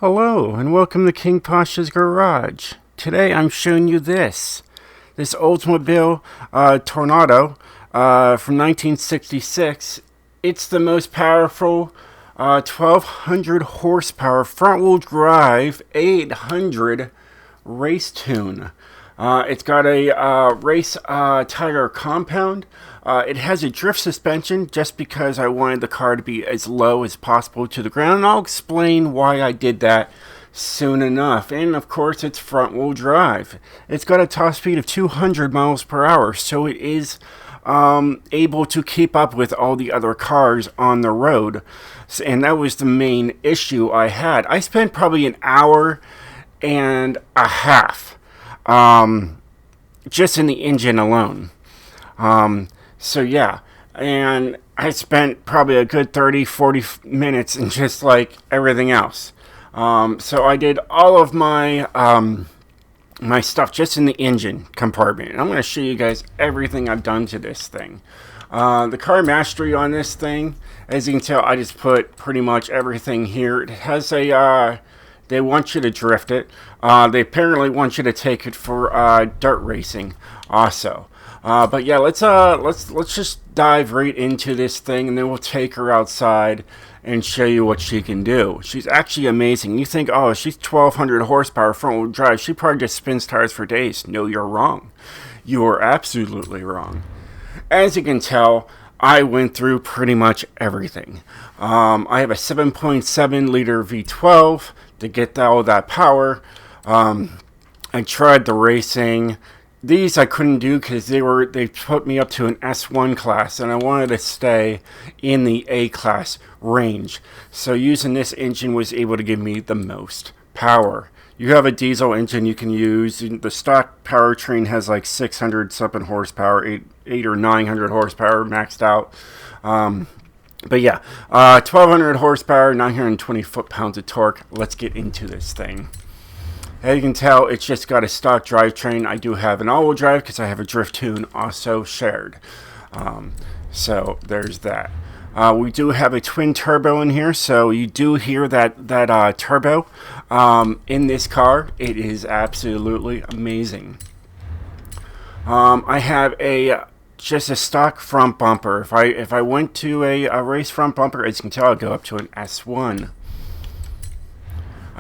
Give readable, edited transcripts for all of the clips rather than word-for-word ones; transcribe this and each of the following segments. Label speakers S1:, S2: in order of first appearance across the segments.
S1: Hello and welcome to King Pasha's Garage. Today I'm showing you this Oldsmobile Toronado from 1966. It's the most powerful 1200 horsepower front-wheel drive A800 race tune. It's got a race tire compound. It has a drift suspension just because I wanted the car to be as low as possible to the ground, and I'll explain why I did that soon enough. And of course, it's front wheel drive. It's got a top speed of 200 miles per hour, so it is able to keep up with all the other cars on the road. And that was the main issue I had. I spent probably an hour and a half just in the engine alone. So yeah, and I spent probably a good 30-40 minutes in just like everything else. So I did all of my my stuff just in the engine compartment, and I'm going to show you guys everything I've done to this thing. The car mastery on this thing, as you can tell, I just put pretty much everything here. It has a they want you to drift it. They apparently want you to take it for dirt racing also. But yeah, let's just dive right into this thing, and then we'll take her outside and show you what she can do. She's actually amazing. You think, oh, she's 1200 horsepower front wheel drive. She probably just spins tires for days. No, you're wrong. You are absolutely wrong. As you can tell, I went through pretty much everything. I have a 7.7 liter V12 to get all that power. I tried the racing. These I couldn't do because they put me up to an S1 class, and I wanted to stay in the A class range. So using this engine was able to give me the most power. You have a diesel engine you can use. The stock powertrain has like 600 something horsepower, 8 or 900 horsepower maxed out. But yeah, 1200 horsepower, 920 foot-pounds of torque. Let's get into this thing. As you can tell, it's just got a stock drivetrain. I do have an all-wheel drive because I have a drift tune also shared. So there's that. We do have a twin turbo in here, so you do hear that turbo in this car. It is absolutely amazing. I have just a stock front bumper. If I went to a race front bumper, as you can tell, I'll go up to an S1.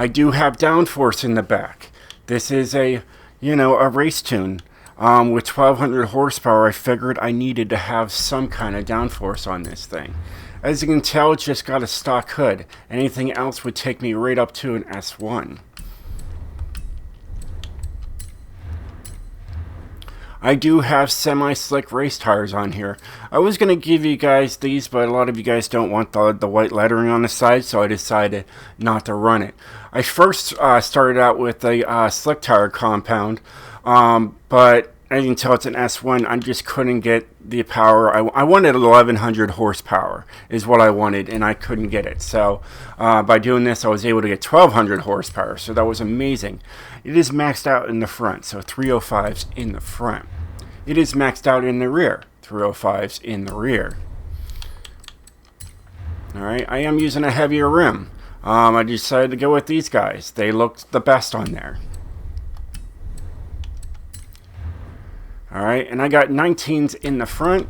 S1: I do have downforce in the back. This is a race tune. With 1200 horsepower, I figured I needed to have some kind of downforce on this thing. As you can tell, it's just got a stock hood. Anything else would take me right up to an S1. I do have semi-slick race tires on here. I was going to give you guys these, but a lot of you guys don't want the white lettering on the side, so I decided not to run it. I first started out with a slick tire compound, but as you can tell, it's an S1. I just couldn't get the power. I wanted 1100 horsepower is what I wanted, and I couldn't get it. So by doing this, I was able to get 1200 horsepower, so that was amazing. It is maxed out in the front, so 305s in the front. It is maxed out in the rear, 305s in the rear. Alright, I am using a heavier rim. I decided to go with these guys. They looked the best on there. Alright, and I got 19s in the front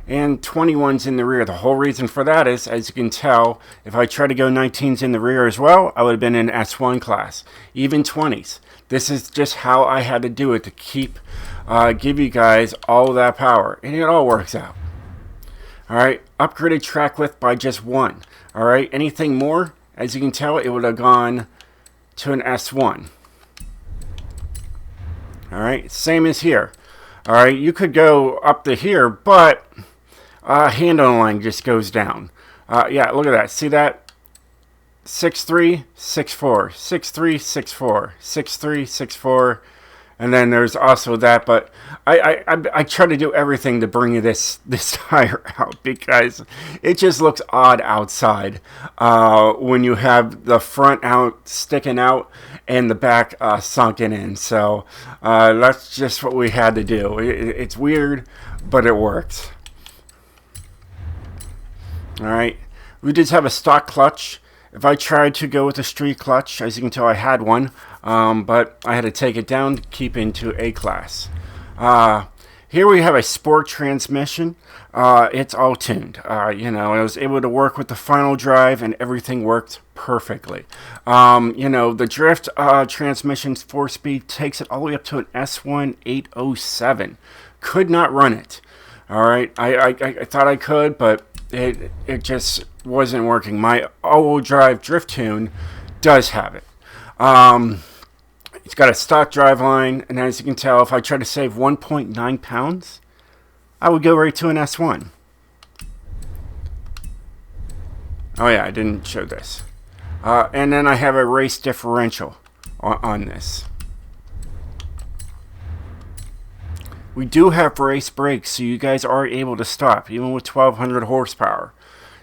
S1: and 21s in the rear. The whole reason for that is, as you can tell, if I try to go 19s in the rear as well, I would have been in S1 class. Even 20s. This is just how I had to do it to give you guys all that power. And it all works out. Alright, upgraded track width by just 1. Alright, anything more, as you can tell, it would have gone to an S1. Alright, same as here. Alright, you could go up to here, but handle line just goes down. Yeah, look at that. See that? 6.3, 6.4, 6.3, 6.4, 6.3, 6.4, and then there's also that. But I try to do everything to bring you this tire out because it just looks odd outside when you have the front out sticking out and the back sunken in. So that's just what we had to do. It's weird, but it works. All right, we just have a stock clutch If I tried to go with a street clutch, as you can tell, I had one, but I had to take it down to keep into A class. Here we have a sport transmission. It's all tuned. I was able to work with the final drive, and everything worked perfectly. The drift transmission's 4-speed takes it all the way up to an S1 807. Could not run it. All right, I thought I could, but it just wasn't working. My all-wheel drive drift tune does have it. It's got a stock drive line, and as you can tell, if I try to save 1.9 pounds, I would go right to an S1. Oh yeah, I didn't show this. And then I have a race differential on this. We do have race brakes, so you guys are able to stop, even with 1,200 horsepower.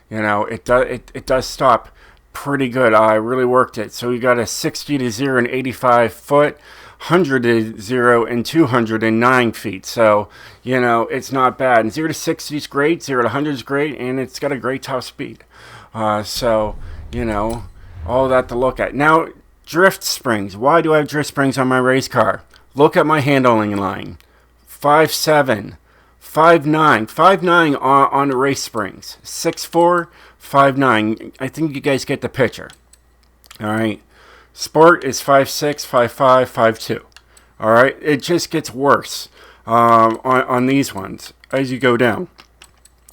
S1: It does stop pretty good. I really worked it. So we got a 60 to 0 and 85 foot, 100 to 0 and 209 feet. So, it's not bad. And 0 to 60 is great, 0 to 100 is great, and it's got a great top speed. All that to look at. Now, drift springs. Why do I have drift springs on my race car? Look at my handling line. 5'7", 5'9", 5'9" on the race springs. 6'4", 5'9". I think you guys get the picture. All right. Sport is 5'6", 5'5", 5'2". All right. It just gets worse on these ones as you go down.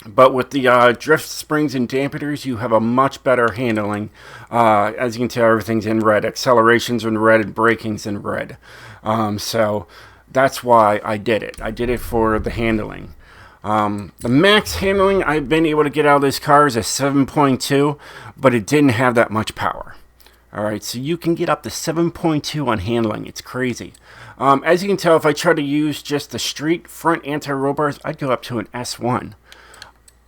S1: But with the drift springs and dampeners, you have a much better handling. As you can tell, everything's in red. Accelerations in red and braking's in red. So that's why I did it. I did it for the handling. The max handling I've been able to get out of this car is a 7.2, but it didn't have that much power. Alright, so you can get up to 7.2 on handling. It's crazy. As you can tell, if I try to use just the street front anti-roll bars, I'd go up to an S1.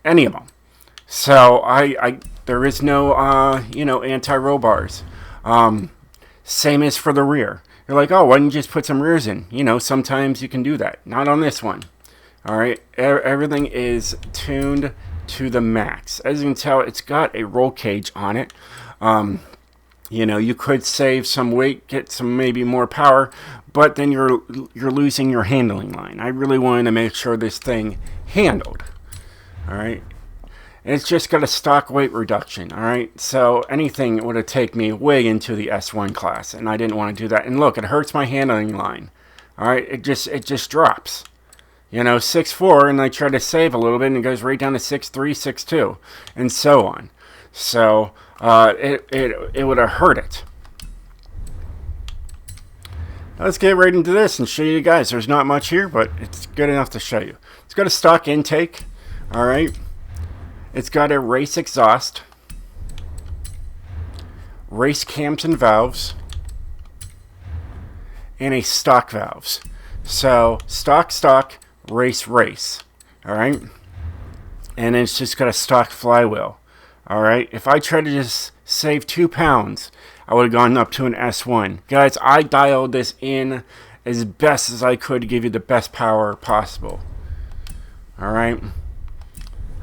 S1: Any of them. So there is no anti-roll bars. Same as for the rear. You're like, oh, why don't you just put some rears in? Sometimes you can do that. Not on this one. All right, everything is tuned to the max. As you can tell, it's got a roll cage on it. You could save some weight, get some maybe more power, but then you're losing your handling line. I really wanted to make sure this thing handled. All right. It's just got a stock weight reduction, all right? So anything would have taken me way into the S1 class, and I didn't want to do that. And look, it hurts my handling line, all right? It just drops. 6'4", and I try to save a little bit, and it goes right down to 6'3", 6'2", and so on. So it would have hurt it. Now let's get right into this and show you guys. There's not much here, but it's good enough to show you. It's got a stock intake, all right? It's got a race exhaust, race cams and valves, and a stock valves. So stock, race. All right. And it's just got a stock flywheel. All right. If I tried to just save 2 pounds, I would have gone up to an S1. Guys, I dialed this in as best as I could to give you the best power possible. All right.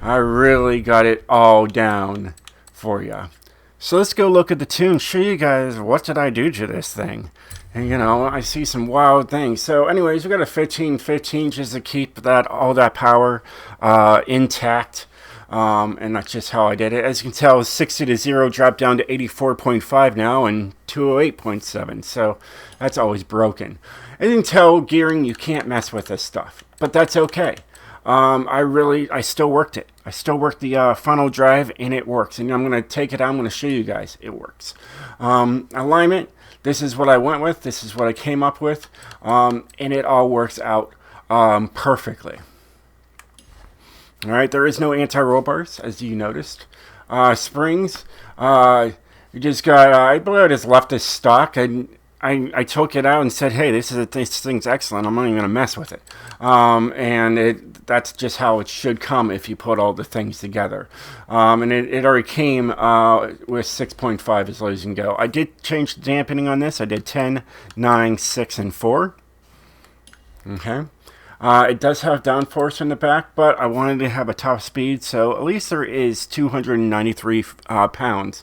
S1: I really got it all down for you. So let's go look at the tune, show you guys what did I do to this thing. And I see some wild things. So anyways, we got a 15-15 just to keep all that power intact. And that's just how I did it. As you can tell, 60 to 0 dropped down to 84.5 now and 208.7. So that's always broken. As you can tell, gearing, you can't mess with this stuff. But that's okay. I still worked it. I still worked the funnel drive, and it works. And I'm going to take it out. I'm going to show you guys. It works. Alignment, this is what I went with. This is what I came up with. And it all works out perfectly. All right, there is no anti-roll bars, as you noticed. Springs, you just got, I believe I just left this stock. I took it out and said, hey, this thing's excellent. I'm not even going to mess with it. That's just how it should come if you put all the things together. And it already came with 6.5 as low as you can go. I did change the dampening on this. I did 10, 9, 6, and 4. Okay. It does have downforce in the back, but I wanted to have a top speed, so at least there is 293 pounds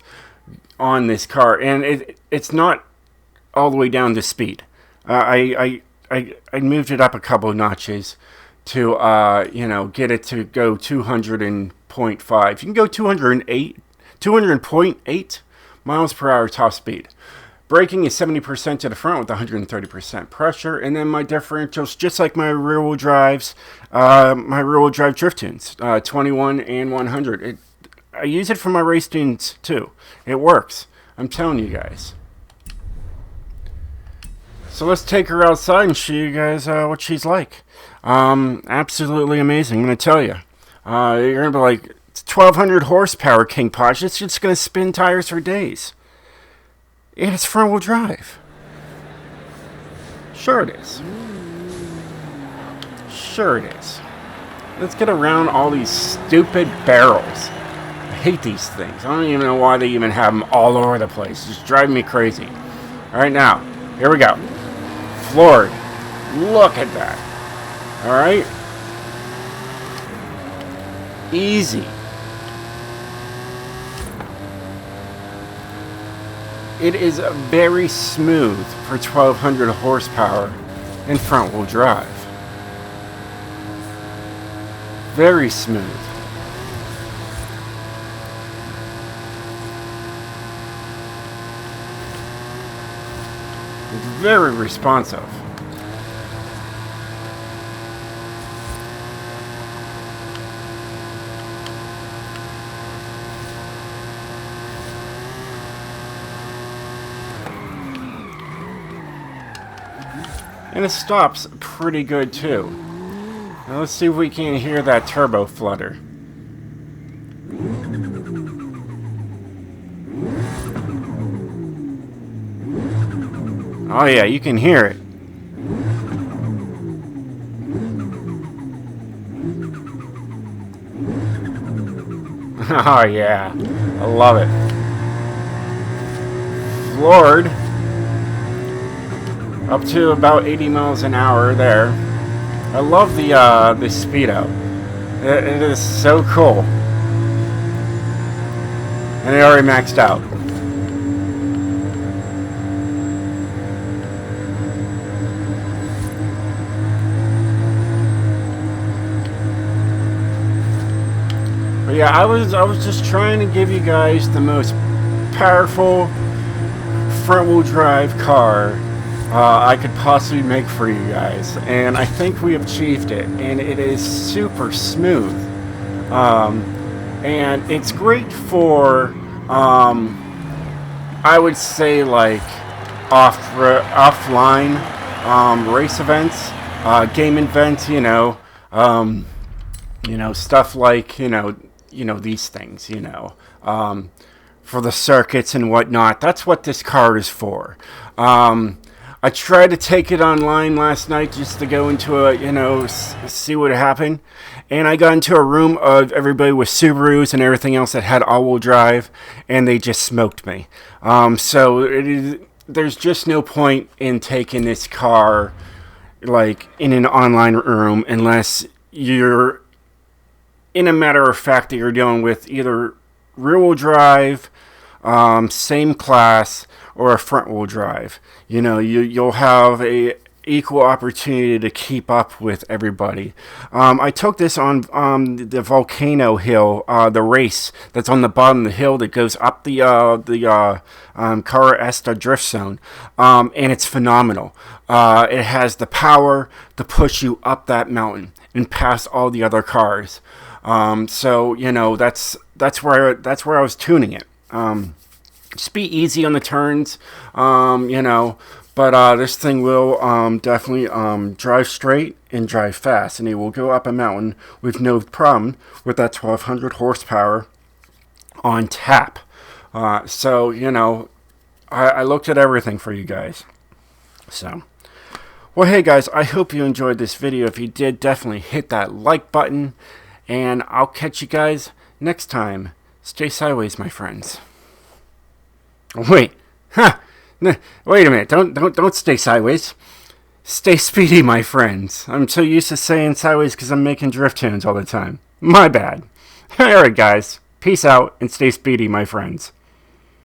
S1: on this car, and it's not all the way down to speed. I moved it up a couple of notches to get it to go 200.5. You can go 200.8 miles per hour top speed. Braking is 70% to the front with 130% pressure, and then my differentials, just like my rear-wheel drives, my rear-wheel drive drift tunes, 21 and 100. I use it for my race tunes too. It works. I'm telling you guys. So let's take her outside and show you guys what she's like. Absolutely amazing, I'm going to tell you. You're going to be like, it's 1,200 horsepower, King Posh. It's just going to spin tires for days. And it's front-wheel drive. Sure it is. Sure it is. Let's get around all these stupid barrels. I hate these things. I don't even know why they even have them all over the place. It's just driving me crazy. All right, now, here we go. Floored. Look at that. All right. Easy. It is very smooth for 1,200 horsepower and front-wheel drive. Very smooth. Very responsive. And it stops pretty good too. Now let's see if we can hear that turbo flutter. Oh yeah, you can hear it. Oh yeah, I love it. Floored. Up to about 80 miles an hour there. I love the speedo. It is so cool. And it already maxed out. But yeah, I was just trying to give you guys the most powerful front-wheel drive car I could possibly make for you guys, and I think we achieved it, and it is super smooth, and it's great for I would say like offline race events, game events, stuff like these things, for the circuits and whatnot. That's what this car is for. I tried to take it online last night just to go into see what happened. And I got into a room of everybody with Subarus and everything else that had all-wheel drive, and they just smoked me. There's just no point in taking this car like in an online room unless you're, in a matter of fact, that you're dealing with either rear-wheel drive, same class, or a front-wheel drive. You'll have a equal opportunity to keep up with everybody. I took this on the Volcano Hill, the race that's on the bottom of the hill that goes up the Cara Esta drift zone, and it's phenomenal. It has the power to push you up that mountain and past all the other cars. That's where I was tuning it. Just be easy on the turns, but this thing will definitely drive straight and drive fast, and it will go up a mountain with no problem with that 1,200 horsepower on tap. I looked at everything for you guys. Well, hey guys, I hope you enjoyed this video. If you did, definitely hit that like button, and I'll catch you guys next time. Stay sideways, my friends. Wait, wait a minute, don't stay sideways. Stay speedy, my friends. I'm so used to saying sideways because I'm making drift tunes all the time. My bad. Alright guys, peace out and stay speedy, my friends.